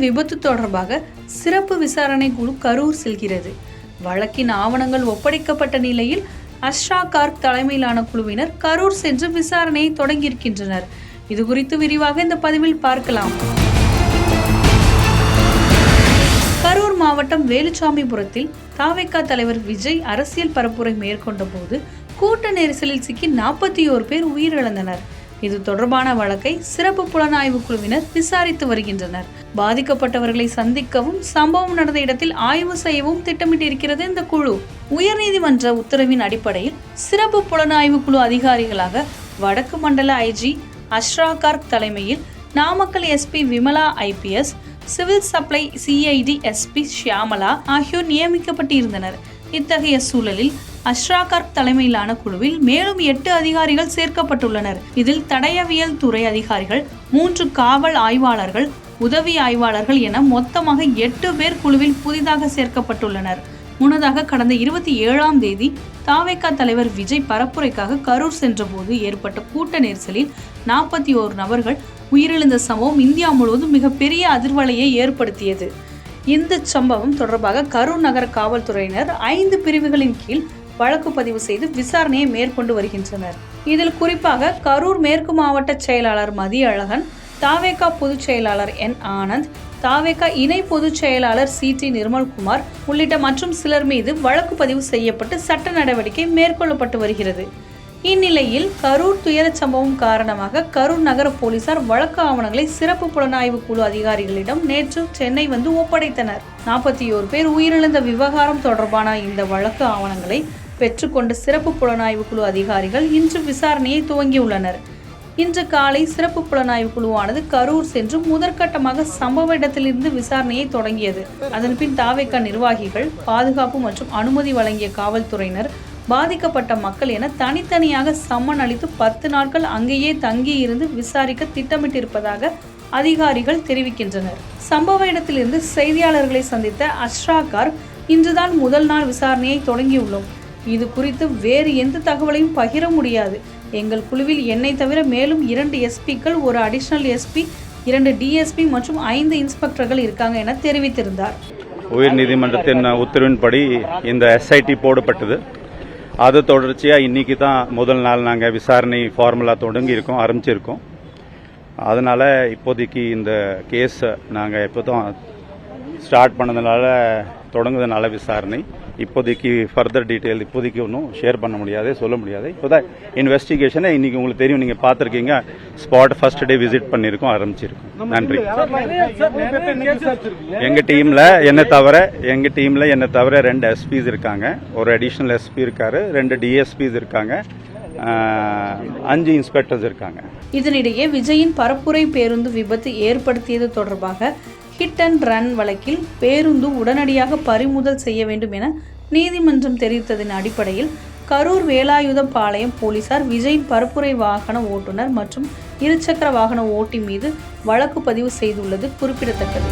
விபத்து தொடர்பாக சிறப்பு விசாரணை குழு கரூர் செல்கிறது. வழக்கின் ஆவணங்கள் ஒப்படைக்கப்பட்ட நிலையில் அஷ்ரா கார்க் தலைமையிலான குழுவினர் கரூர் சென்று விசாரணையை தொடங்கியிருக்கின்றனர். இது குறித்து விரிவாக இந்த பதிவில் பார்க்கலாம். கரூர் மாவட்டம் வேலுச்சாமிபுரத்தில் தாவேகா தலைவர் விஜய் அரசியல் பரப்புரை மேற்கொண்ட போது கூட்ட நெரிசலில் சிக்கி 41 பேர் உயிரிழந்தனர். இது தொடர்பான வழக்கை சிறப்பு புலனாய்வு குழுவினர் விசாரித்து வருகின்றனர். பாதிக்கப்பட்டவர்களை சந்திக்கவும் சம்பவம் நடந்த இடத்தில் ஆய்வு செய்யவும் திட்டமிட்டிருக்கிறது இந்த குழு. உயர்நீதிமன்ற உத்தரவின் அடிப்படையில் சிறப்பு புலனாய்வு குழு அதிகாரிகளாக வடக்கு மண்டல ஐஜி அஷ்ரா கார்க் தலைமையில் Namakkal SP Vimala IPS, civil supply CID SP Shyamala ஆகியோர் நியமிக்கப்பட்டிருந்தனர். இத்தகைய சூழலில் அஷ்ரா கார்க் தலைமையிலான குழுவில் மேலும் 8 அதிகாரிகள் சேர்க்கப்பட்டுள்ளனர். இதில் தடயவியல் துறை அதிகாரிகள், 3 காவல் ஆய்வாளர்கள், உதவி ஆய்வாளர்கள் என மொத்தமாக 8 பேர் குழுவில் புதிதாக சேர்க்கப்பட்டுள்ளனர். முன்னதாக கடந்த 27ஆம் தேதி தாவேகா தலைவர் விஜய் பரப்புரைக்காக கரூர் சென்றபோது ஏற்பட்ட கூட்ட நெரிசலில் 41 நபர்கள் உயிரிழந்த சம்பவம் இந்தியா முழுவதும் மிகப்பெரிய அதிர்வலையை ஏற்படுத்தியது. இந்த சம்பவம் தொடர்பாக கரூர் நகர காவல்துறையினர் 5 பிரிவுகளின் கீழ் வழக்கு பதிவு செய்து விசாரணையை மேற்கொண்டு வருகின்றனர். இதில் குறிப்பாக கரூர் மேற்கு மாவட்ட செயலாளர் மதியழகன், தாவேகா பொதுச் செயலாளர் N ஆனந்த், தாவேகா இணை பொதுச் செயலாளர் CT நிர்மல்குமார் உள்ளிட்ட மற்றும் சிலர் மீது வழக்கு பதிவு செய்யப்பட்டு சட்ட நடவடிக்கை மேற்கொள்ளப்பட்டு வருகிறது. இந்நிலையில் கரூர் துயர சம்பவம் காரணமாக கரூர் நகர போலீசார் வழக்கு ஆவணங்களை சிறப்பு புலனாய்வு குழு அதிகாரிகளிடம் நேற்று சென்னை வந்து ஒப்படைத்தனர். 41 பேர் உயிரிழந்த விவகாரம் தொடர்பான இந்த வழக்கு ஆவணங்களை பெற்றுக்கொண்ட சிறப்பு புலனாய்வு குழு அதிகாரிகள் இன்று விசாரணையை துவங்கியுள்ளனர். இன்று காலை சிறப்பு புலனாய்வு குழுவானது கரூர் சென்று முதற்கட்டமாக சம்பவ இடத்திலிருந்து விசாரணையை தொடங்கியது. அதன்பின் தாவேகா நிர்வாகிகள், பாதுகாப்பு மற்றும் அனுமதி வழங்கிய காவல்துறையினர், பாதிக்கப்பட்ட மக்கள் என தனித்தனியாக சம்மன் அளித்து 10 நாட்கள் அங்கேயே தங்கி இருந்து விசாரிக்க திட்டமிட்டிருப்பதாக அதிகாரிகள் தெரிவிக்கின்றனர். சம்பவ இடத்திலிருந்து செய்தியாளர்களை சந்தித்த அஷ்ரா கார்க், இன்றுதான் முதல் நாள் விசாரணையை தொடங்கியுள்ளோம். இது குறித்து வேறு எந்த தகவலையும் பகிர முடியாது. எங்கள் குழுவில் என்னை தவிர மேலும் 2 SPக்கள், 1 அடிஷனல் SP, 2 DSP மற்றும் 5 இன்ஸ்பெக்டர்கள் இருக்காங்க என தெரிவித்திருந்தார். உயர் நீதிமன்றத்தின் உத்தரவின்படி இந்த SIT போடப்பட்டது. அது தொடர்ச்சியாக இன்னைக்கு தான் முதல் நாள் நாங்கள் விசாரணை ஃபார்முலா ஆரம்பிச்சிருக்கோம். அதனால் இப்போதைக்கு இந்த கேஸ் நாங்கள் இப்போ தான் ஸ்டார்ட் பண்ணதுனால தொடங்குறதுனால விசாரணை இப்போதைக்கு ஃபர்தர் டீட்டெயில் இப்போதைக்கு ஒன்றும் ஷேர் பண்ண முடியாது, சொல்ல முடியாது. இப்போ தான் இன்வெஸ்டிகேஷனை இன்னைக்கு உங்களுக்கு தெரியும், நீங்கள் பார்த்துருக்கீங்க, ஸ்பாட் ஃபர்ஸ்ட் டே விசிட் பண்ணியிருக்கோம், ஆரம்பிச்சிருக்கோம். நன்றி. எங்கள் டீமில் என்னை தவிர 2 SPs இருக்காங்க, 1 அடிஷனல் SP இருக்காரு, 2 DSPs இருக்காங்க, 5 இன்ஸ்பெக்டர்ஸ் இருக்காங்க. இதனிடையே விஜயின் பரப்புரை பேருந்து விபத்து ஏற்படுத்தியது தொடர்பாக ஹிட் அண்ட் ரன் வழக்கில் பேருந்து உடனடியாக பறிமுதல் செய்ய வேண்டும் என நீதிமன்றம் தெரிவித்ததன் அடிப்படையில் கரூர் வேலாயுதபாளையம் போலீசார் விஜயின் பரப்புரை வாகன ஓட்டுநர் மற்றும் இருசக்கர வாகன ஓட்டி மீது வழக்கு பதிவு செய்துள்ளது குறிப்பிடத்தக்கது.